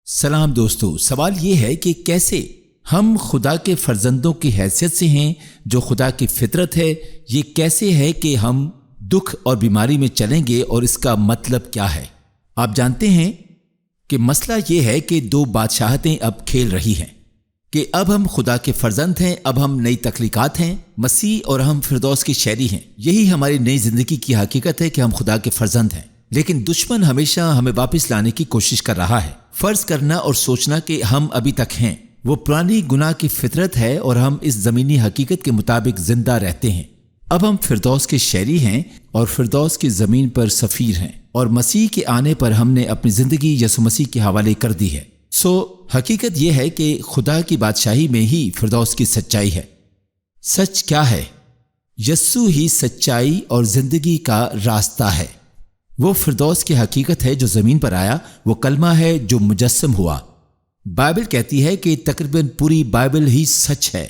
سلام دوستو، سوال یہ ہے کہ کیسے ہم خدا کے فرزندوں کی حیثیت سے ہیں جو خدا کی فطرت ہے، یہ کیسے ہے کہ ہم دکھ اور بیماری میں چلیں گے اور اس کا مطلب کیا ہے؟ آپ جانتے ہیں کہ مسئلہ یہ ہے کہ دو بادشاہتیں اب کھیل رہی ہیں کہ اب ہم خدا کے فرزند ہیں، اب ہم نئی تخلیقات ہیں، مسیح اور ہم فردوس کے شہری ہیں۔ یہی ہماری نئی زندگی کی حقیقت ہے کہ ہم خدا کے فرزند ہیں، لیکن دشمن ہمیشہ ہمیں واپس لانے کی کوشش کر رہا ہے، فرض کرنا اور سوچنا کہ ہم ابھی تک ہیں۔ وہ پرانی گناہ کی فطرت ہے اور ہم اس زمینی حقیقت کے مطابق زندہ رہتے ہیں۔ اب ہم فردوس کے شہری ہیں اور فردوس کی زمین پر سفیر ہیں، اور مسیح کے آنے پر ہم نے اپنی زندگی یسوع مسیح کے حوالے کر دی ہے۔ حقیقت یہ ہے کہ خدا کی بادشاہی میں ہی فردوس کی سچائی ہے۔ سچ کیا ہے؟ یسوع ہی سچائی اور زندگی کا راستہ ہے۔ وہ فردوس کی حقیقت ہے جو زمین پر آیا، وہ کلمہ ہے جو مجسم ہوا۔ بائبل کہتی ہے کہ تقریباً پوری بائبل ہی سچ ہے،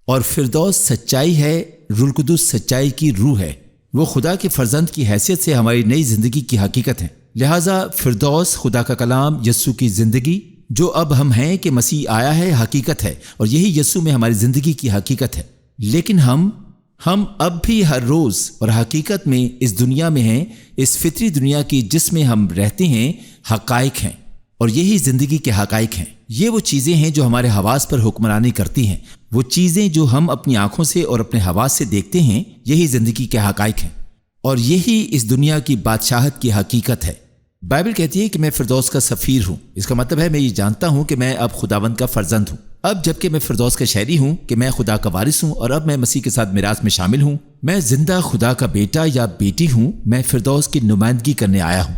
اور فردوس سچائی ہے، روح القدس سچائی کی روح ہے۔ وہ خدا کے فرزند کی حیثیت سے ہماری نئی زندگی کی حقیقت ہے۔ لہٰذا فردوس، خدا کا کلام، یسوع کی زندگی جو اب ہم ہیں کہ مسیح آیا ہے، حقیقت ہے، اور یہی یسوع میں ہماری زندگی کی حقیقت ہے۔ لیکن ہم اب بھی ہر روز اور حقیقت میں اس دنیا میں ہیں، اس فطری دنیا کی جس میں ہم رہتے ہیں، حقائق ہیں، اور یہی زندگی کے حقائق ہیں۔ یہ وہ چیزیں ہیں جو ہمارے حواس پر حکمرانی کرتی ہیں، وہ چیزیں جو ہم اپنی آنکھوں سے اور اپنے حواس سے دیکھتے ہیں، یہی زندگی کے حقائق ہیں، اور یہی اس دنیا کی بادشاہت کی حقیقت ہے۔ بائبل کہتی ہے کہ میں فردوس کا سفیر ہوں۔ اس کا مطلب ہے میں یہ جانتا ہوں کہ میں اب خداوند کا فرزند ہوں۔ اب جبکہ میں فردوس کا شہری ہوں کہ میں خدا کا وارث ہوں، اور اب میں مسیح کے ساتھ میراث میں شامل ہوں، میں زندہ خدا کا بیٹا یا بیٹی ہوں، میں فردوس کی نمائندگی کرنے آیا ہوں۔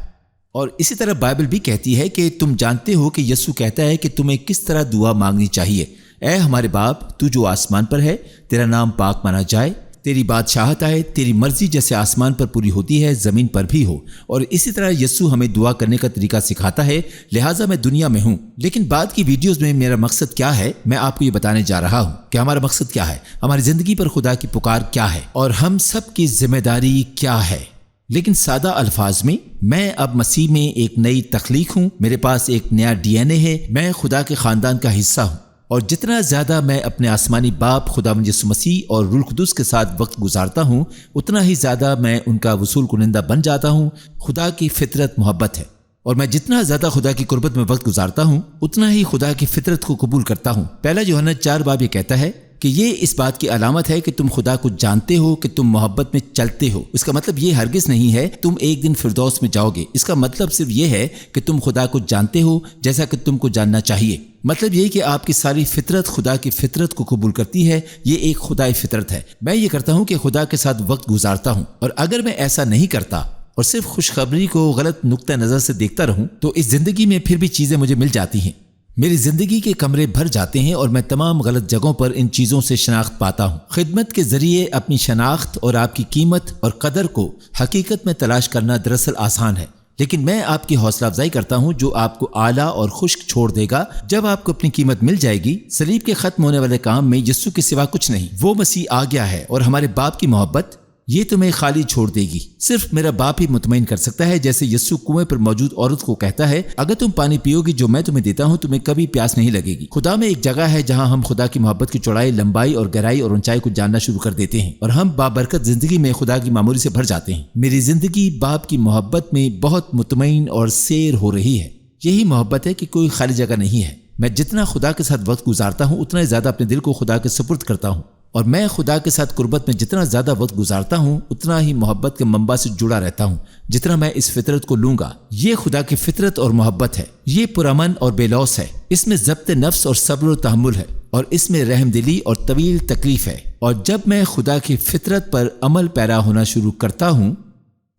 اور اسی طرح بائبل بھی کہتی ہے کہ تم جانتے ہو کہ یسوع کہتا ہے کہ تمہیں کس طرح دعا مانگنی چاہیے۔ اے ہمارے باپ، تو جو آسمان پر ہے، تیرا نام پاک مانا جائے، تیری بادشاہت آئے، تیری مرضی جیسے آسمان پر پوری ہوتی ہے زمین پر بھی ہو۔ اور اسی طرح یسوع ہمیں دعا کرنے کا طریقہ سکھاتا ہے۔ لہٰذا میں دنیا میں ہوں، لیکن بعد کی ویڈیوز میں میرا مقصد کیا ہے، میں آپ کو یہ بتانے جا رہا ہوں کہ ہمارا مقصد کیا ہے، ہماری زندگی پر خدا کی پکار کیا ہے، اور ہم سب کی ذمہ داری کیا ہے۔ لیکن سادہ الفاظ میں اب مسیح میں ایک نئی تخلیق ہوں، میرے پاس ایک نیا ڈی این اے ہے، میں خدا کے خاندان کا حصہ ہوں، اور جتنا زیادہ میں اپنے آسمانی باپ خداوند یسوع مسیح اور روح القدس کے ساتھ وقت گزارتا ہوں، اتنا ہی زیادہ میں ان کا وصول کنندہ بن جاتا ہوں۔ خدا کی فطرت محبت ہے، اور میں جتنا زیادہ خدا کی قربت میں وقت گزارتا ہوں، اتنا ہی خدا کی فطرت کو قبول کرتا ہوں۔ پہلا یوحنا 4 یہ کہتا ہے کہ یہ اس بات کی علامت ہے کہ تم خدا کو جانتے ہو کہ تم محبت میں چلتے ہو۔ اس کا مطلب یہ ہرگز نہیں ہے تم ایک دن فردوس میں جاؤ گے، اس کا مطلب صرف یہ ہے کہ تم خدا کو جانتے ہو جیسا کہ تم کو جاننا چاہیے۔ مطلب یہ کہ آپ کی ساری فطرت خدا کی فطرت کو قبول کرتی ہے، یہ ایک خدائی فطرت ہے۔ میں یہ کرتا ہوں کہ خدا کے ساتھ وقت گزارتا ہوں، اور اگر میں ایسا نہیں کرتا اور صرف خوشخبری کو غلط نقطہ نظر سے دیکھتا رہوں تو اس زندگی میں پھر بھی چیزیں مجھے مل جاتی ہیں، میری زندگی کے کمرے بھر جاتے ہیں، اور میں تمام غلط جگہوں پر ان چیزوں سے شناخت پاتا ہوں۔ خدمت کے ذریعے اپنی شناخت اور آپ کی قیمت اور قدر کو حقیقت میں تلاش کرنا دراصل آسان ہے، لیکن میں آپ کی حوصلہ افزائی کرتا ہوں جو آپ کو اعلیٰ اور خشک چھوڑ دے گا۔ جب آپ کو اپنی قیمت مل جائے گی، صلیب کے ختم ہونے والے کام میں یسوع کے سوا کچھ نہیں، وہ مسیح آ گیا ہے، اور ہمارے باپ کی محبت یہ تمہیں خالی چھوڑ دے گی۔ صرف میرا باپ ہی مطمئن کر سکتا ہے، جیسے یسوع کنویں پر موجود عورت کو کہتا ہے، اگر تم پانی پیو گی جو میں تمہیں دیتا ہوں، تمہیں کبھی پیاس نہیں لگے گی۔ خدا میں ایک جگہ ہے جہاں ہم خدا کی محبت کی چوڑائی، لمبائی اور گہرائی اور اونچائی کو جاننا شروع کر دیتے ہیں، اور ہم بابرکت زندگی میں خدا کی معمولی سے بھر جاتے ہیں۔ میری زندگی باپ کی محبت میں بہت مطمئن اور سیر ہو رہی ہے۔ یہی محبت ہے کہ کوئی خالی جگہ نہیں ہے۔ میں جتنا خدا کے ساتھ وقت گزارتا ہوں، اتنا ہی زیادہ اپنے دل کو خدا کے سپرد کرتا ہوں، اور میں خدا کے ساتھ قربت میں جتنا زیادہ وقت گزارتا ہوں، اتنا ہی محبت کے منبع سے جڑا رہتا ہوں۔ جتنا میں اس فطرت کو لوں گا، یہ خدا کی فطرت اور محبت ہے، یہ پرامن اور بے لوث ہے، اس میں ضبط نفس اور صبر و تحمل ہے، اور اس میں رحم دلی اور طویل تکلیف ہے۔ اور جب میں خدا کی فطرت پر عمل پیرا ہونا شروع کرتا ہوں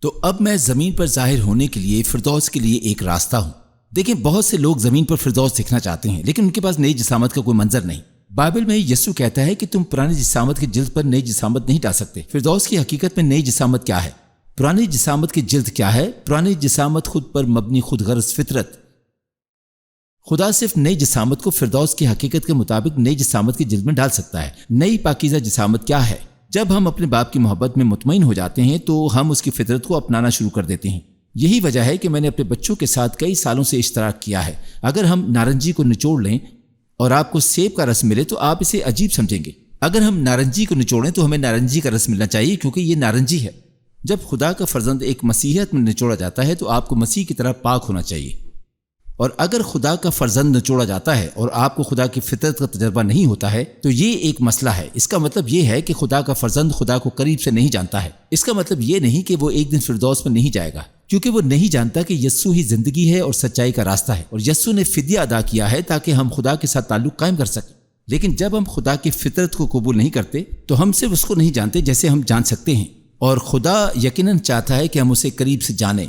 تو اب میں زمین پر ظاہر ہونے کے لیے فردوس کے لیے ایک راستہ ہوں۔ دیکھیں، بہت سے لوگ زمین پر فردوس دیکھنا چاہتے ہیں، لیکن ان کے پاس نئی جسامت کا کوئی منظر نہیں۔ بائبل میں یسوع کہتا ہے کہ تم پرانی جسامت کی جلد پر نئی جسامت نہیں ڈال سکتے۔ فردوس کی حقیقت میں نئی جسامت کیا ہے؟ پرانی جسامت کی جلد کیا ہے؟ پرانی جسامت خود پر مبنی خود غرض فطرت۔ خدا صرف نئی جسامت کو فردوس کی حقیقت کے مطابق نئی جسامت کی جلد میں ڈال سکتا ہے۔ نئی پاکیزہ جسامت کیا ہے؟ جب ہم اپنے باپ کی محبت میں مطمئن ہو جاتے ہیں تو ہم اس کی فطرت کو اپنانا شروع کر دیتے ہیں۔ یہی وجہ ہے کہ میں نے اپنے بچوں کے ساتھ کئی سالوں سے اشتراک کیا ہے۔ اگر ہم نارنجی کو نچوڑ لیں اور آپ کو سیب کا رس ملے تو آپ اسے عجیب سمجھیں گے۔ اگر ہم نارنجی کو نچوڑیں تو ہمیں نارنجی کا رس ملنا چاہیے کیونکہ یہ نارنجی ہے۔ جب خدا کا فرزند ایک مسیحیت میں نچوڑا جاتا ہے تو آپ کو مسیح کی طرح پاک ہونا چاہیے، اور اگر خدا کا فرزند نچوڑا جاتا ہے اور آپ کو خدا کی فطرت کا تجربہ نہیں ہوتا ہے تو یہ ایک مسئلہ ہے۔ اس کا مطلب یہ ہے کہ خدا کا فرزند خدا کو قریب سے نہیں جانتا ہے۔ اس کا مطلب یہ نہیں کہ وہ ایک دن فردوس میں نہیں جائے گا، کیونکہ وہ نہیں جانتا کہ یسوع ہی زندگی ہے اور سچائی کا راستہ ہے، اور یسوع نے فدیہ ادا کیا ہے تاکہ ہم خدا کے ساتھ تعلق قائم کر سکیں۔ لیکن جب ہم خدا کی فطرت کو قبول نہیں کرتے تو ہم صرف اس کو نہیں جانتے جیسے ہم جان سکتے ہیں، اور خدا یقیناً چاہتا ہے کہ ہم اسے قریب سے جانیں،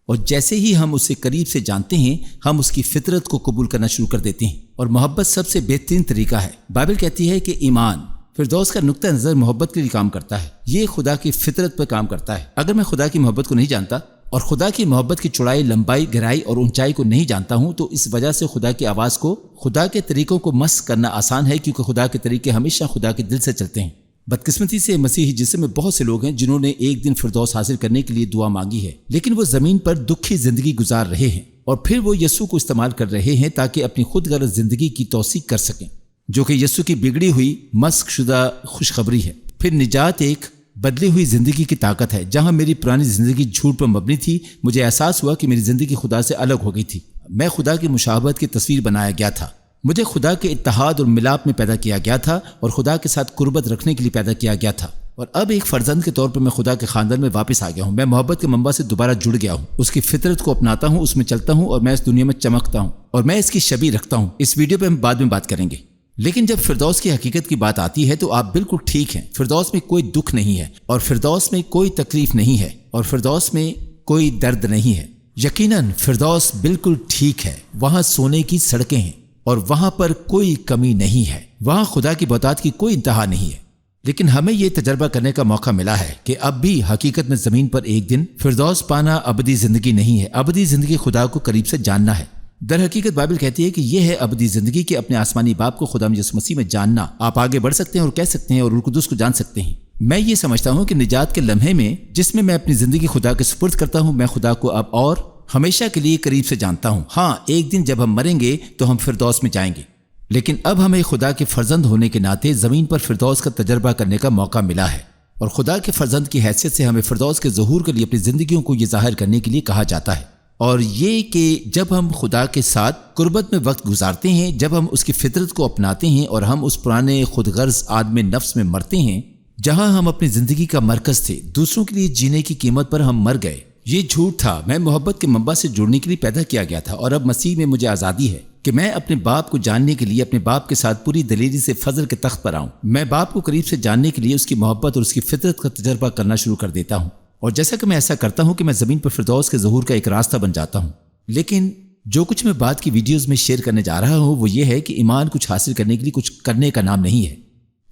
اور جیسے ہی ہم اسے قریب سے جانتے ہیں ہم اس کی فطرت کو قبول کرنا شروع کر دیتے ہیں، اور محبت سب سے بہترین طریقہ ہے۔ بائبل کہتی ہے کہ ایمان فردوس کا نقطہ نظر محبت کے لیے کام کرتا ہے، یہ خدا کی فطرت پر کام کرتا ہے۔ اگر میں خدا کی محبت کو نہیں جانتا اور خدا کی محبت کی چوڑائی، لمبائی، گہرائی اور اونچائی کو نہیں جانتا ہوں تو اس وجہ سے خدا کی آواز کو، خدا کے طریقوں کو مس کرنا آسان ہے، کیونکہ خدا کے طریقے ہمیشہ خدا کے دل سے چلتے ہیں۔ بدقسمتی سے مسیحی جسم میں بہت سے لوگ ہیں جنہوں نے ایک دن فردوس حاصل کرنے کے لیے دعا مانگی ہے، لیکن وہ زمین پر دکھی زندگی گزار رہے ہیں، اور پھر وہ یسوع کو استعمال کر رہے ہیں تاکہ اپنی خود غرض زندگی کی توثیق کر سکیں، جو کہ یسوع کی بگڑی ہوئی مسخ شدہ خوشخبری ہے۔ پھر نجات ایک بدلی ہوئی زندگی کی طاقت ہے۔ جہاں میری پرانی زندگی جھوٹ پر مبنی تھی، مجھے احساس ہوا کہ میری زندگی خدا سے الگ ہو گئی تھی۔ میں خدا کی مشابہت کی تصویر بنایا گیا تھا، مجھے خدا کے اتحاد اور ملاپ میں پیدا کیا گیا تھا اور خدا کے ساتھ قربت رکھنے کے لیے پیدا کیا گیا تھا، اور اب ایک فرزند کے طور پر میں خدا کے خاندان میں واپس آ گیا ہوں۔ میں محبت کے منبع سے دوبارہ جڑ گیا ہوں، اس کی فطرت کو اپناتا ہوں، اس میں چلتا ہوں، اور میں اس دنیا میں چمکتا ہوں، اور میں اس کی شبیہ رکھتا ہوں۔ اس ویڈیو پہ ہم بعد میں بات کریں گے، لیکن جب فردوس کی حقیقت کی بات آتی ہے تو آپ بالکل ٹھیک ہیں۔ فردوس میں کوئی دکھ نہیں ہے، اور فردوس میں کوئی تکلیف نہیں ہے، اور فردوس میں کوئی درد نہیں ہے۔ یقیناً فردوس بالکل ٹھیک ہے، وہاں سونے کی سڑکیں ہیں اور وہاں پر کوئی کمی نہیں ہے، وہاں خدا کی بہتات کی کوئی انتہا نہیں ہے۔ لیکن ہمیں یہ تجربہ کرنے کا موقع ملا ہے کہ اب بھی حقیقت میں زمین پر ایک دن فردوس پانا ابدی زندگی نہیں ہے۔ ابدی زندگی خدا کو قریب سے جاننا ہے۔ در حقیقت بائبل کہتی ہے کہ یہ ہے ابدی زندگی کہ اپنے آسمانی باپ کو خدا یسوع مسیح میں جاننا۔ آپ آگے بڑھ سکتے ہیں اور کہہ سکتے ہیں اور روح القدس کو جان سکتے ہیں۔ میں یہ سمجھتا ہوں کہ نجات کے لمحے میں جس میں اپنی زندگی خدا کے سپرد کرتا ہوں، میں خدا کو اب اور ہمیشہ کے لیے قریب سے جانتا ہوں۔ ہاں، ایک دن جب ہم مریں گے تو ہم فردوس میں جائیں گے، لیکن اب ہمیں خدا کے فرزند ہونے کے ناطے زمین پر فردوس کا تجربہ کرنے کا موقع ملا ہے، اور خدا کے فرزند کی حیثیت سے ہمیں فردوس کے ظہور کے لیے اپنی زندگیوں کو یہ ظاہر کرنے کے لیے کہا جاتا ہے، اور یہ کہ جب ہم خدا کے ساتھ قربت میں وقت گزارتے ہیں، جب ہم اس کی فطرت کو اپناتے ہیں اور ہم اس پرانے خود غرض آدم نفس میں مرتے ہیں جہاں ہم اپنی زندگی کا مرکز تھے، دوسروں کے لیے جینے کی قیمت پر ہم مر گئے۔ یہ جھوٹ تھا، میں محبت کے منبع سے جڑنے کے لیے پیدا کیا گیا تھا، اور اب مسیح میں مجھے آزادی ہے کہ میں اپنے باپ کو جاننے کے لیے اپنے باپ کے ساتھ پوری دلیری سے فضل کے تخت پر آؤں۔ میں باپ کو قریب سے جاننے کے لیے اس کی محبت اور اس کی فطرت کا تجربہ کرنا شروع کر دیتا ہوں، اور جیسا کہ میں ایسا کرتا ہوں کہ میں زمین پر فردوس کے ظہور کا ایک راستہ بن جاتا ہوں۔ لیکن جو کچھ میں بعد کی ویڈیوز میں شیئر کرنے جا رہا ہوں وہ یہ ہے کہ ایمان کچھ حاصل کرنے کے لیے کچھ کرنے کا نام نہیں ہے۔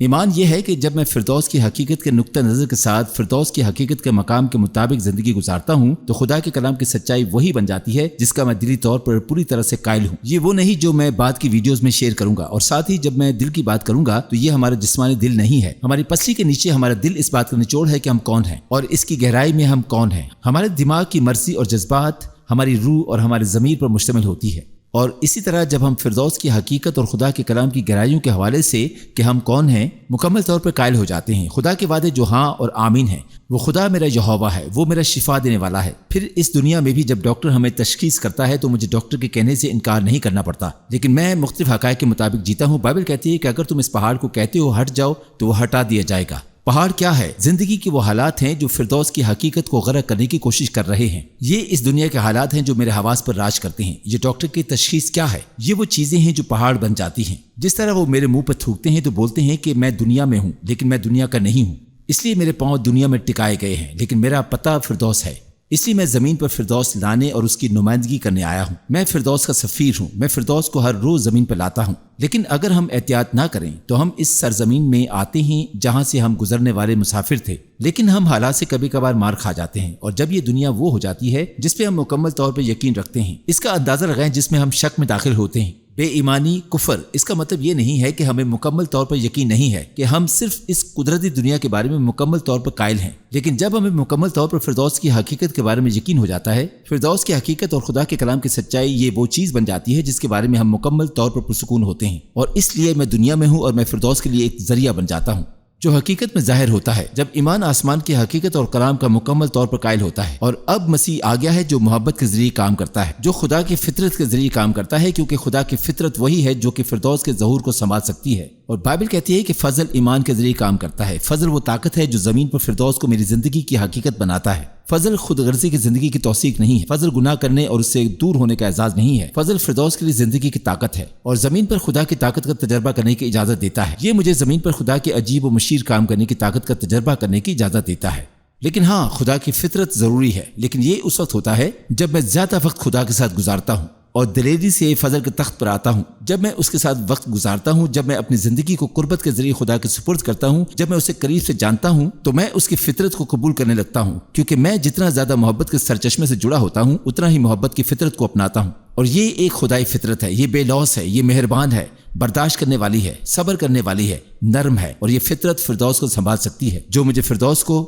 ایمان یہ ہے کہ جب میں فردوس کی حقیقت کے نقطہ نظر کے ساتھ فردوس کی حقیقت کے مقام کے مطابق زندگی گزارتا ہوں تو خدا کے کلام کی سچائی وہی بن جاتی ہے جس کا میں دلی طور پر پوری طرح سے قائل ہوں۔ یہ وہ نہیں جو میں بعد کی ویڈیوز میں شیئر کروں گا، اور ساتھ ہی جب میں دل کی بات کروں گا تو یہ ہمارا جسمانی دل نہیں ہے۔ ہماری پسلی کے نیچے ہمارا دل اس بات کا نچوڑ ہے کہ ہم کون ہیں، اور اس کی گہرائی میں ہم کون ہیں۔ ہمارے دماغ کی مرضی اور جذبات ہماری روح اور ہمارے ضمیر پر مشتمل ہوتی ہے، اور اسی طرح جب ہم فردوس کی حقیقت اور خدا کے کلام کی گہرائیوں کے حوالے سے کہ ہم کون ہیں مکمل طور پر قائل ہو جاتے ہیں۔ خدا کے وعدے جو ہاں اور آمین ہیں، وہ خدا میرا یہوہ ہے، وہ میرا شفا دینے والا ہے۔ پھر اس دنیا میں بھی جب ڈاکٹر ہمیں تشخیص کرتا ہے تو مجھے ڈاکٹر کے کہنے سے انکار نہیں کرنا پڑتا، لیکن میں مختلف حقائق کے مطابق جیتا ہوں۔ بائبل کہتی ہے کہ اگر تم اس پہاڑ کو کہتے ہو ہٹ جاؤ تو وہ ہٹا دیا جائے گا۔ پہاڑ کیا ہے؟ زندگی کے وہ حالات ہیں جو فردوس کی حقیقت کو غرق کرنے کی کوشش کر رہے ہیں۔ یہ اس دنیا کے حالات ہیں جو میرے حواس پر راج کرتے ہیں۔ یہ ڈاکٹر کی تشخیص کیا ہے؟ یہ وہ چیزیں ہیں جو پہاڑ بن جاتی ہیں۔ جس طرح وہ میرے منہ پر تھوکتے ہیں تو بولتے ہیں کہ میں دنیا میں ہوں لیکن میں دنیا کا نہیں ہوں، اس لیے میرے پاؤں دنیا میں ٹکائے گئے ہیں، لیکن میرا پتہ فردوس ہے، اس لیے میں زمین پر فردوس لانے اور اس کی نمائندگی کرنے آیا ہوں۔ میں فردوس کا سفیر ہوں، میں فردوس کو ہر روز زمین پر لاتا ہوں۔ لیکن اگر ہم احتیاط نہ کریں تو ہم اس سرزمین میں آتے ہیں جہاں سے ہم گزرنے والے مسافر تھے، لیکن ہم حالات سے کبھی کبھار مار کھا جاتے ہیں، اور جب یہ دنیا وہ ہو جاتی ہے جس پہ ہم مکمل طور پر یقین رکھتے ہیں، اس کا اندازہ لگائیں جس میں ہم شک میں داخل ہوتے ہیں۔ بے ایمانی کفر اس کا مطلب یہ نہیں ہے کہ ہمیں مکمل طور پر یقین نہیں ہے، کہ ہم صرف اس قدرتی دنیا کے بارے میں مکمل طور پر قائل ہیں، لیکن جب ہمیں مکمل طور پر فردوس کی حقیقت کے بارے میں یقین ہو جاتا ہے، فردوس کی حقیقت اور خدا کے کلام کی سچائی، یہ وہ چیز بن جاتی ہے جس کے بارے میں ہم مکمل طور پر پرسکون ہوتے ہیں، اور اس لیے میں دنیا میں ہوں اور میں فردوس کے لیے ایک ذریعہ بن جاتا ہوں جو حقیقت میں ظاہر ہوتا ہے جب ایمان آسمان کی حقیقت اور کلام کا مکمل طور پر قائل ہوتا ہے۔ اور اب مسیح آ گیا ہے جو محبت کے ذریعے کام کرتا ہے، جو خدا کی فطرت کے ذریعے کام کرتا ہے، کیونکہ خدا کی فطرت وہی ہے جو کہ فردوس کے ظہور کو سنبھال سکتی ہے۔ اور بائبل کہتی ہے کہ فضل ایمان کے ذریعے کام کرتا ہے۔ فضل وہ طاقت ہے جو زمین پر فردوس کو میری زندگی کی حقیقت بناتا ہے۔ فضل خود غرضی کی زندگی کی توثیق نہیں ہے، فضل گناہ کرنے اور اس سے دور ہونے کا اعزاز نہیں ہے، فضل فردوس کے لیے زندگی کی طاقت ہے اور زمین پر خدا کی طاقت کا تجربہ کرنے کی اجازت دیتا ہے۔ یہ مجھے زمین پر خدا کے عجیب و مشیر کام کرنے کی طاقت کا تجربہ کرنے کی اجازت دیتا ہے۔ لیکن ہاں، خدا کی فطرت ضروری ہے، لیکن یہ اس وقت ہوتا ہے جب میں زیادہ وقت خدا کے ساتھ گزارتا ہوں اور دلیری سے فضل کے تخت پر آتا ہوں، جب میں اس کے ساتھ وقت گزارتا ہوں، جب میں اپنی زندگی کو قربت کے ذریعے خدا کے سپرد کرتا ہوں، جب میں اسے قریب سے جانتا ہوں، تو میں اس کی فطرت کو قبول کرنے لگتا ہوں، کیونکہ میں جتنا زیادہ محبت کے سرچشمے سے جڑا ہوتا ہوں اتنا ہی محبت کی فطرت کو اپناتا ہوں۔ اور یہ ایک خدائی فطرت ہے، یہ بے لوث ہے، یہ مہربان ہے، برداشت کرنے والی ہے، صبر کرنے والی ہے، نرم ہے، اور یہ فطرت فردوس کو سنبھال سکتی ہے، جو مجھے فردوس کو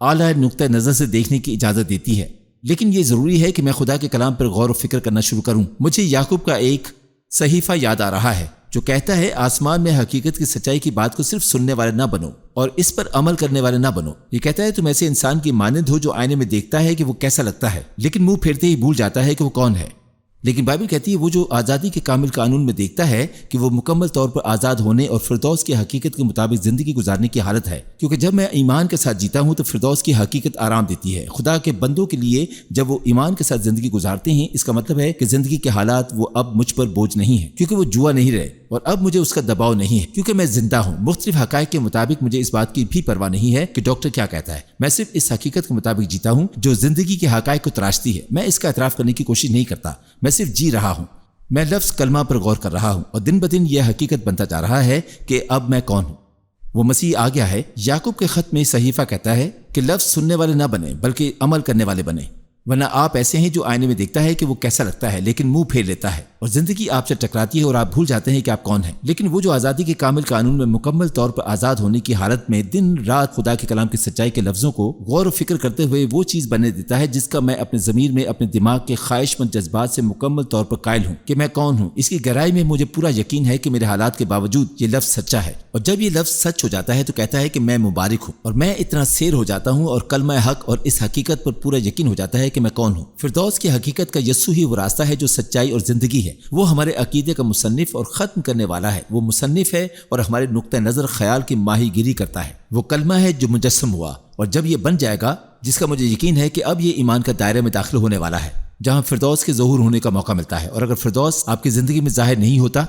اعلیٰ نقطہ نظر سے دیکھنے کی اجازت دیتی ہے۔ لیکن یہ ضروری ہے کہ میں خدا کے کلام پر غور و فکر کرنا شروع کروں۔ مجھے یعقوب کا ایک صحیفہ یاد آ رہا ہے جو کہتا ہے، آسمان میں حقیقت کی سچائی کی بات کو صرف سننے والے نہ بنو اور اس پر عمل کرنے والے نہ بنو۔ یہ کہتا ہے، تم ایسے انسان کی مانند ہو جو آئینے میں دیکھتا ہے کہ وہ کیسا لگتا ہے، لیکن منہ پھیرتے ہی بھول جاتا ہے کہ وہ کون ہے۔ لیکن بائبل کہتی ہے، وہ جو آزادی کے کامل قانون میں دیکھتا ہے کہ وہ مکمل طور پر آزاد ہونے اور فردوس کی حقیقت کے مطابق زندگی گزارنے کی حالت ہے، کیونکہ جب میں ایمان کے ساتھ جیتا ہوں تو فردوس کی حقیقت آرام دیتی ہے۔ خدا کے بندوں کے لیے جب وہ ایمان کے ساتھ زندگی گزارتے ہیں، اس کا مطلب ہے کہ زندگی کے حالات وہ اب مجھ پر بوجھ نہیں ہے، کیونکہ وہ جوا نہیں رہے، اور اب مجھے اس کا دباؤ نہیں ہے، کیونکہ میں زندہ ہوں۔ مختلف حقائق کے مطابق مجھے اس بات کی بھی پرواہ نہیں ہے کہ ڈاکٹر کیا کہتا ہے، میں صرف اس حقیقت کے مطابق جیتا ہوں جو زندگی کے حقائق کو تراشتی ہے۔ میں اس کا اعتراف کرنے کی کوشش نہیں کرتا، میں صرف جی رہا ہوں۔ میں لفظ کلمہ پر غور کر رہا ہوں اور دن بدن یہ حقیقت بنتا جا رہا ہے کہ اب میں کون ہوں۔ وہ مسیح آ گیا ہے۔ یعقوب کے خط میں صحیفہ کہتا ہے کہ لفظ سننے والے نہ بنے بلکہ عمل کرنے والے بنے، ورنہ آپ ایسے ہیں جو آئینے میں دیکھتا ہے کہ وہ کیسا لگتا ہے لیکن منہ پھیر لیتا ہے، اور زندگی آپ سے ٹکراتی ہے اور آپ بھول جاتے ہیں کہ آپ کون ہیں۔ لیکن وہ جو آزادی کے کامل قانون میں مکمل طور پر آزاد ہونے کی حالت میں دن رات خدا کے کلام کی سچائی کے لفظوں کو غور و فکر کرتے ہوئے وہ چیز بننے دیتا ہے جس کا میں اپنے ضمیر میں اپنے دماغ کے خواہش مند جذبات سے مکمل طور پر قائل ہوں کہ میں کون ہوں۔ اس کی گہرائی میں مجھے پورا یقین ہے کہ میرے حالات کے باوجود یہ لفظ سچا ہے، اور جب یہ لفظ سچ ہو جاتا ہے تو کہتا ہے کہ میں مبارک ہوں، اور میں اتنا سیر ہو جاتا ہوں اور کلمہ حق اور اس حقیقت پر پورا یقین ہو جاتا ہے کہ میں کون ہوں۔ فردوس کی حقیقت کا یسوع ہی وہ راستہ ہے جو سچائی اور زندگی ہے۔ وہ ہمارے عقیدے کا مصنف اور ختم کرنے والا ہے، وہ مصنف ہے اور ہمارے نقطہ نظر خیال کی ماہی گیری کرتا ہے۔ وہ کلمہ ہے جو مجسم ہوا، اور جب یہ بن جائے گا، جس کا مجھے یقین ہے کہ اب یہ ایمان کا دائرے میں داخل ہونے والا ہے جہاں فردوس کے ظہور ہونے کا موقع ملتا ہے، اور اگر فردوس آپ کی زندگی میں ظاہر نہیں ہوتا،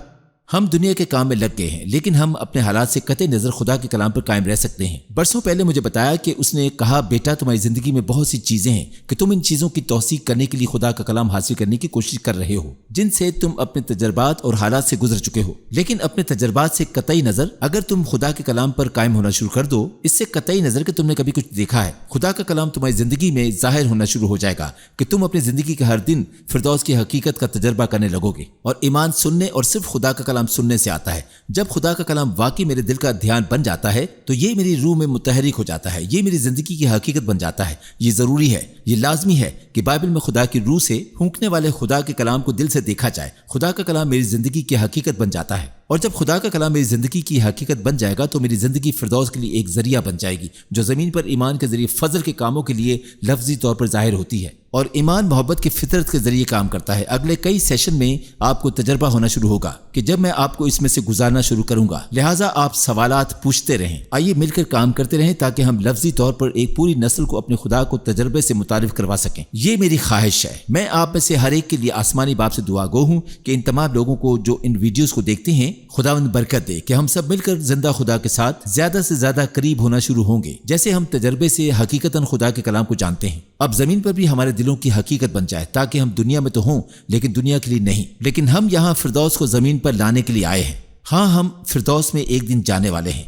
ہم دنیا کے کام میں لگ گئے ہیں، لیکن ہم اپنے حالات سے قطع نظر خدا کے کلام پر قائم رہ سکتے ہیں۔ برسوں پہلے مجھے بتایا کہ اس نے کہا، بیٹا تمہاری زندگی میں بہت سی چیزیں ہیں کہ تم ان چیزوں کی توثیق کرنے کے لیے خدا کا کلام حاصل کرنے کی کوشش کر رہے ہو، جن سے تم اپنے تجربات اور حالات سے گزر چکے ہو، لیکن اپنے تجربات سے قطعی نظر اگر تم خدا کے کلام پر قائم ہونا شروع کر دو، اس سے قطعی نظر کہ تم نے کبھی کچھ دیکھا ہے، خدا کا کلام تمہاری زندگی میں ظاہر ہونا شروع ہو جائے گا کہ تم اپنی زندگی کے ہر دن فردوس کی حقیقت کا تجربہ کرنے لگو گے۔ اور ایمان سننے اور صرف خدا کا کلام سننے سے آتا ہے۔ جب خدا کا کلام واقعی میرے دل کا دھیان بن جاتا ہے تو یہ میری روح میں متحرک ہو جاتا ہے، یہ میری زندگی کی حقیقت بن جاتا ہے۔ یہ ضروری ہے، یہ لازمی ہے کہ بائبل میں خدا کی روح سے پھونکنے والے خدا کے کلام کو دل سے دیکھا جائے۔ خدا کا کلام میری زندگی کی حقیقت بن جاتا ہے، اور جب خدا کا کلام میری زندگی کی حقیقت بن جائے گا تو میری زندگی فردوس کے لیے ایک ذریعہ بن جائے گی جو زمین پر ایمان کے ذریعے فضل کے کاموں کے لیے لفظی طور پر ظاہر ہوتی ہے۔ اور ایمان محبت کی فطرت کے ذریعے کام کرتا ہے۔ اگلے کئی سیشن میں آپ کو تجربہ ہونا شروع ہوگا کہ جب میں آپ کو اس میں سے گزارنا شروع کروں گا، لہٰذا آپ سوالات پوچھتے رہیں۔ آئیے مل کر کام کرتے رہیں تاکہ ہم لفظی طور پر ایک پوری نسل کو اپنے خدا کو تجربے سے متعارف کروا سکیں۔ یہ میری خواہش ہے۔ میں آپ میں سے ہر ایک کے لیے آسمانی باپ سے دعا گو ہوں کہ ان تمام لوگوں کو جو ان ویڈیوز کو دیکھتے ہیں خداوند برکت دے، کہ ہم سب مل کر زندہ خدا کے ساتھ زیادہ سے زیادہ قریب ہونا شروع ہوں گے، جیسے ہم تجربے سے حقیقتاً خدا کے کلام کو جانتے ہیں۔ اب زمین پر بھی ہمارے دلوں کی حقیقت بن جائے، تاکہ ہم دنیا میں تو ہوں لیکن دنیا کے لیے نہیں، لیکن ہم یہاں فردوس کو زمین پر لانے کے لیے آئے ہیں۔ ہاں، ہم فردوس میں ایک دن جانے والے ہیں۔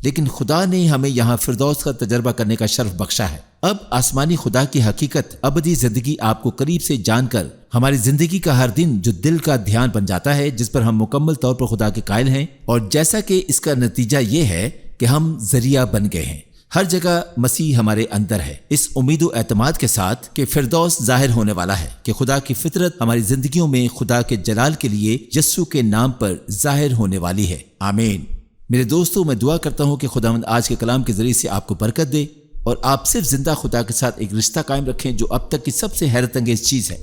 لیکن خدا نے ہمیں یہاں فردوس کا تجربہ کرنے کا شرف بخشا ہے۔ اب آسمانی خدا کی حقیقت، ابدی زندگی آپ کو قریب سے جان کر ہماری زندگی کا ہر دن جو دل کا دھیان بن جاتا ہے، جس پر ہم مکمل طور پر خدا کے قائل ہیں، اور جیسا کہ اس کا نتیجہ یہ ہے کہ ہم ذریعہ بن گئے ہیں۔ ہر جگہ مسیح ہمارے اندر ہے، اس امید و اعتماد کے ساتھ کہ فردوس ظاہر ہونے والا ہے، کہ خدا کی فطرت ہماری زندگیوں میں خدا کے جلال کے لیے یسوع کے نام پر ظاہر ہونے والی ہے۔ آمین۔ میرے دوستو، میں دعا کرتا ہوں کہ خداوند آج کے کلام کے ذریعے سے آپ کو برکت دے اور آپ صرف زندہ خدا کے ساتھ ایک رشتہ قائم رکھیں جو اب تک کی سب سے حیرت انگیز چیز ہے۔